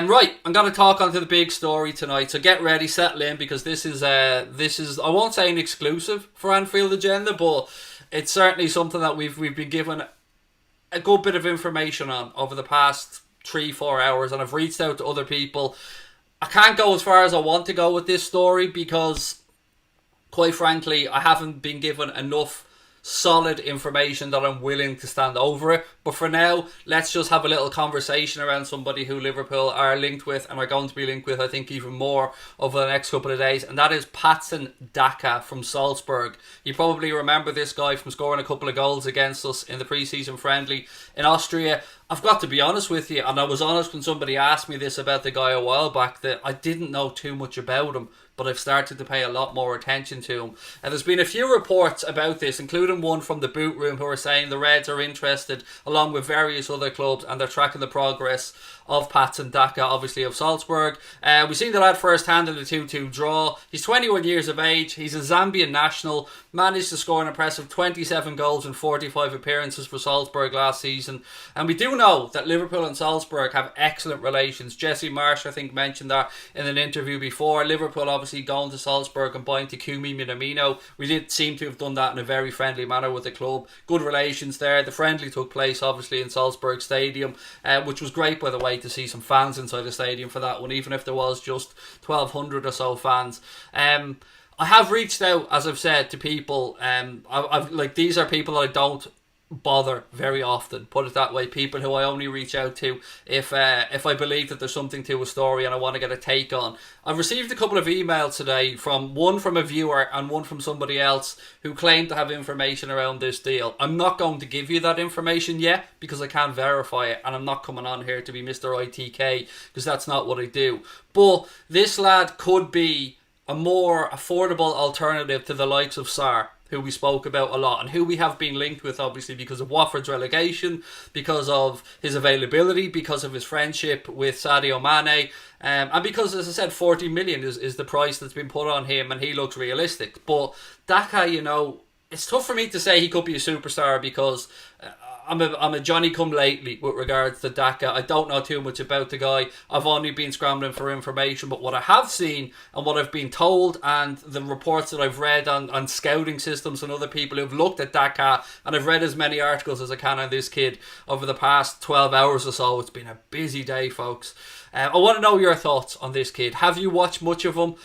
Right, I'm going to talk onto the big story tonight, so get ready, settle in, because this is I won't say an exclusive for Anfield Agenda, but it's certainly something that we've been given a good bit of information on over the past 3-4 hours, and I've reached out to other people. I can't go as far as I want to go with this story because, quite frankly, I haven't been given enough solid information that I'm willing to stand over it. But for now, let's just have a little conversation around somebody who Liverpool are linked with and are going to be linked with, I think, even more over the next couple of days, and that is Patson Daka from Salzburg. You probably remember this guy from scoring a couple of goals against us in the pre-season friendly in Austria. I've got to be honest with you, and I was honest when somebody asked me this about the guy a while back, that I didn't know too much about him, but I've started to pay a lot more attention to him. And there's been a few reports about this, including one from the Boot Room, who are saying the Reds are interested, along with various other clubs, and they're tracking the progress of Patson Daka, obviously of Salzburg. We've seen the lad firsthand in the 2-2 draw. He's 21 years of age. He's a Zambian national. Managed to score an impressive 27 goals in 45 appearances for Salzburg last season. And we do know that Liverpool and Salzburg have excellent relations. Jesse Marsh, I think, mentioned that in an interview before. Liverpool obviously going to Salzburg and buying Takumi Minamino. We did seem to have done that in a very friendly manner with the club. Good relations there. The friendly took place, obviously, in Salzburg Stadium, which was great, by the way, to see some fans inside the stadium for that one, even if there was just 1,200 or so fans. I have reached out, as I've said, to people. These are people that I don't bother very often, put it that way. People who I only reach out to if I believe that there's something to a story and I want to get a take on. I've received a couple of emails today, one from a viewer and one from somebody else who claimed to have information around this deal. I'm not going to give you that information yet because I can't verify it, and I'm not coming on here to be Mr. ITK because that's not what I do. But this lad could be a more affordable alternative to the likes of Sarr, who we spoke about a lot and who we have been linked with, obviously, because of Watford's relegation, because of his availability, because of his friendship with Sadio Mane, and because, as I said, 40 million is the price that's been put on him, and he looks realistic. But Daka, it's tough for me to say he could be a superstar because I'm a Johnny-come-lately with regards to Daka. I don't know too much about the guy. I've only been scrambling for information, but what I have seen and what I've been told and the reports that I've read on scouting systems and other people who've looked at Daka, and I've read as many articles as I can on this kid over the past 12 hours or so. It's been a busy day, folks. I want to know your thoughts on this kid. Have you watched much of him?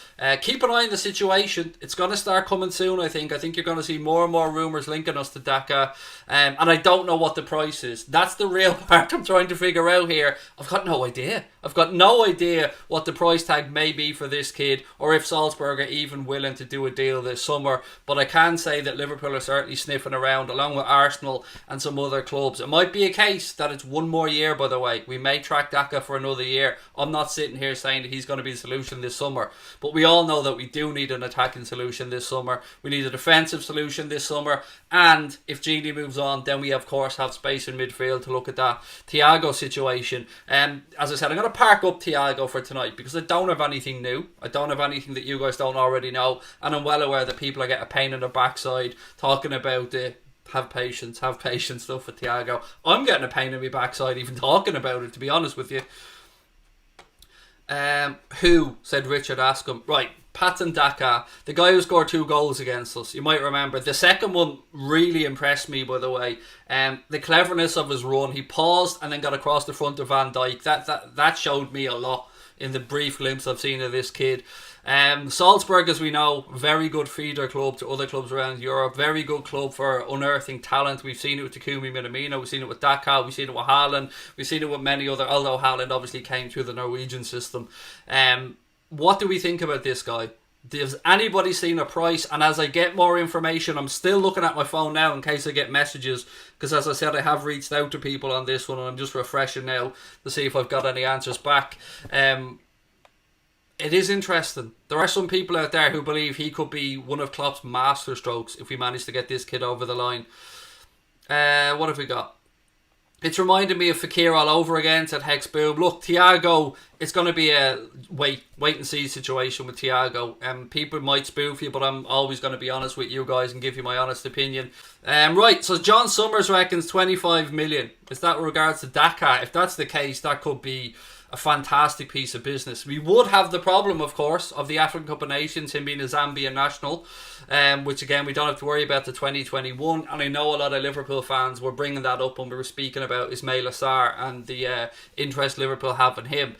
Keep an eye on the situation. It's going to start coming soon, I think. I think you're going to see more and more rumours linking us to Daka. And I don't know what the price is. That's the real part I'm trying to figure out here. I've got no idea. I've got no idea what the price tag may be for this kid, or if Salzburg are even willing to do a deal this summer. But I can say that Liverpool are certainly sniffing around, along with Arsenal and some other clubs. It might be a case that it's one more year, by the way. We may track Daka for another year. I'm not sitting here saying that he's going to be the solution this summer, but we all know that we do need an attacking solution this summer. We need a defensive solution this summer, and if Gini moves on, then we of course have space in midfield to look at that Thiago situation. And as I said, I'm going to park up Thiago for tonight because I don't have anything new. I don't have anything that you guys don't already know, and I'm well aware that people are getting a pain in their backside talking about the have patience stuff with Thiago. I'm getting a pain in my backside even talking about it, to be honest with you. Who, said Richard Ascombe. Right, Patson Daka, the guy who scored 2 goals against us. You might remember. The second one really impressed me, by the way. The cleverness of his run. He paused and then got across the front of Van Dijk. That showed me a lot in the brief glimpse I've seen of this kid. Salzburg, as we know, very good feeder club to other clubs around Europe. Very good club for unearthing talent. We've seen it with Takumi Minamino. We've seen it with Daka. We've seen it with Haaland. We've seen it with many other, although Haaland obviously came through the Norwegian system. What do we think about this guy? Has anybody seen a price? And as I get more information, I'm still looking at my phone now in case I get messages, because as I said, I have reached out to people on this one and I'm just refreshing now to see if I've got any answers back. It is interesting. There are some people out there who believe he could be one of Klopp's masterstrokes if we manage to get this kid over the line. What have we got? It's reminding me of Fekir all over again, said Hex Boom. Look, Thiago, it's going to be a wait and see situation with Thiago. People might spoof you, but I'm always going to be honest with you guys and give you my honest opinion. Right, so John Summers reckons 25 million. Is that with regards to Daka? If that's the case, that could be a fantastic piece of business. We would have the problem, of course, of the African Cup of Nations, him being a Zambian national, which again we don't have to worry about the 2021. And I know a lot of Liverpool fans were bringing that up when we were speaking about Ismaila Sarr and the interest Liverpool have in him.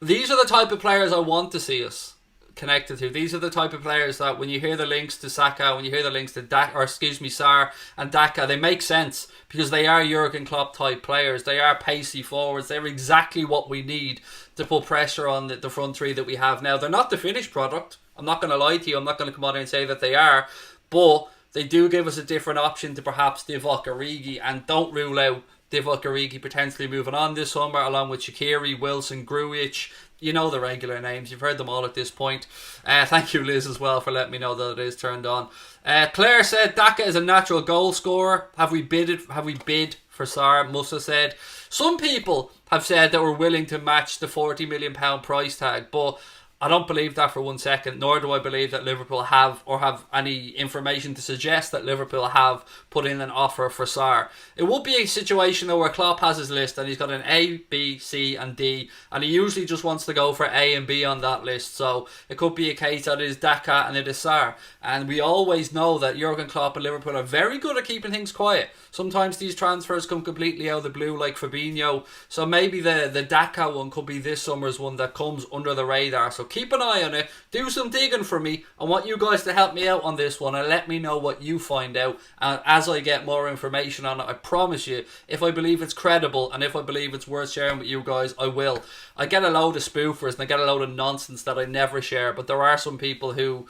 These are the type of players I want to see us connected to. These are the type of players that when you hear the links to Saka, when you hear the links to Sarr and Daka, they make sense because they are Jurgen Klopp type players. They are pacey forwards. They're exactly what we need to put pressure on the front three that we have now. They're not the finished product. I'm not going to lie to you. I'm not going to come on here and say that they are, but they do give us a different option to perhaps Divock Origi, and don't rule out Divock Origi potentially moving on this summer along with Shaqiri, Wilson, Grujic. You know the regular names. You've heard them all at this point. Thank you, Liz, as well, for letting me know that it is turned on. Claire said Daka is a natural goal scorer. Have we bid for Sarr? Musa said. Some people have said that we're willing to match the £40 million price tag, but I don't believe that for 1 second, nor do I believe that Liverpool have any information to suggest that Liverpool have put in an offer for Sarr. It would be a situation though where Klopp has his list and he's got an A, B, C and D, and he usually just wants to go for A and B on that list. So it could be a case that it is Daka and it is Sarr. And we always know that Jurgen Klopp and Liverpool are very good at keeping things quiet. Sometimes these transfers come completely out of the blue, like Fabinho. So maybe the Daka one could be this summer's one that comes under the radar. So keep an eye on it. Do some digging for me. I want you guys to help me out on this one and let me know what you find out. And as I get more information on it, I promise you, if I believe it's credible and if I believe it's worth sharing with you guys, I will. I get a load of spoofers and I get a load of nonsense that I never share, but there are some people who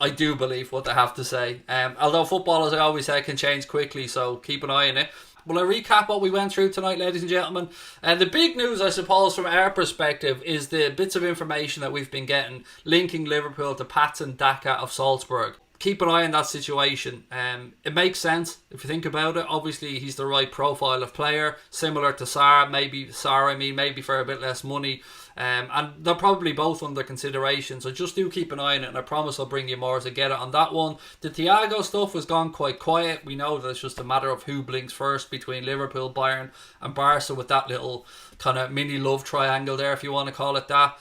I do believe what they have to say. Although football, as I always say, can change quickly, so keep an eye on it. Will I recap what we went through tonight, ladies and gentlemen? The big news, I suppose, from our perspective is the bits of information that we've been getting linking Liverpool to Patson Daka of Salzburg. Keep an eye on that situation. It makes sense if you think about it. Obviously, he's the right profile of player, similar to Sarr. Maybe for a bit less money. And they're probably both under consideration, so just do keep an eye on it, and I promise I'll bring you more as I get it on that one. The Thiago stuff has gone quite quiet. We know that it's just a matter of who blinks first between Liverpool, Bayern and Barca, with that little kind of mini love triangle there, if you want to call it that.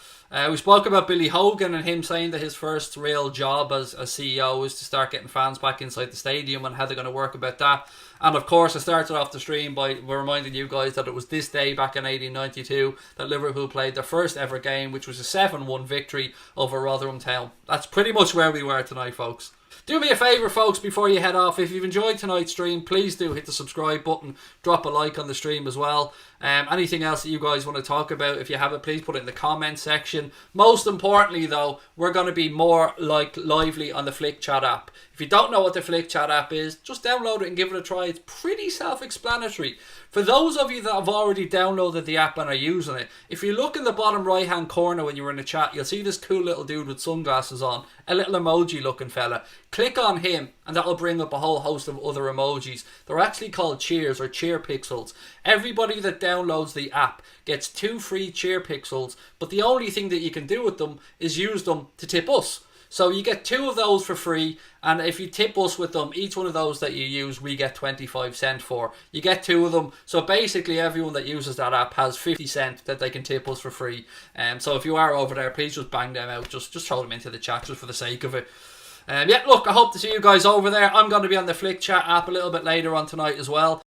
We spoke about Billy Hogan and him saying that his first real job as CEO is to start getting fans back inside the stadium and how they're going to work about that. And of course, I started off the stream by reminding you guys that it was this day back in 1892 that Liverpool played their first ever game, which was a 7-1 victory over Rotherham Town. That's pretty much where we were tonight, folks. Do me a favour, folks, before you head off. If you've enjoyed tonight's stream, please do hit the subscribe button. Drop a like on the stream as well. Anything else that you guys want to talk about, if you have it, please put it in the comment section. Most importantly, though, we're going to be more lively on the Flick Chat app. If you don't know what the Flick Chat app is, just download it and give it a try. It's pretty self-explanatory. For those of you that have already downloaded the app and are using it, if you look in the bottom right hand corner when you're in the chat, you'll see this cool little dude with sunglasses on, a little emoji looking fella. Click on him and that'll bring up a whole host of other emojis. They're actually called cheers or cheer pixels. Everybody that downloads the app gets 2 free cheer pixels, but the only thing that you can do with them is use them to tip us. So you get 2 of those for free, and if you tip us with them, each one of those that you use, we get 25 cents for. You get 2 of them, so basically everyone that uses that app has 50 cents that they can tip us for free. So if you are over there, please just bang them out, just throw them into the chat just for the sake of it. Yeah, look, I hope to see you guys over there. I'm going to be on the Flick Chat app a little bit later on tonight as well.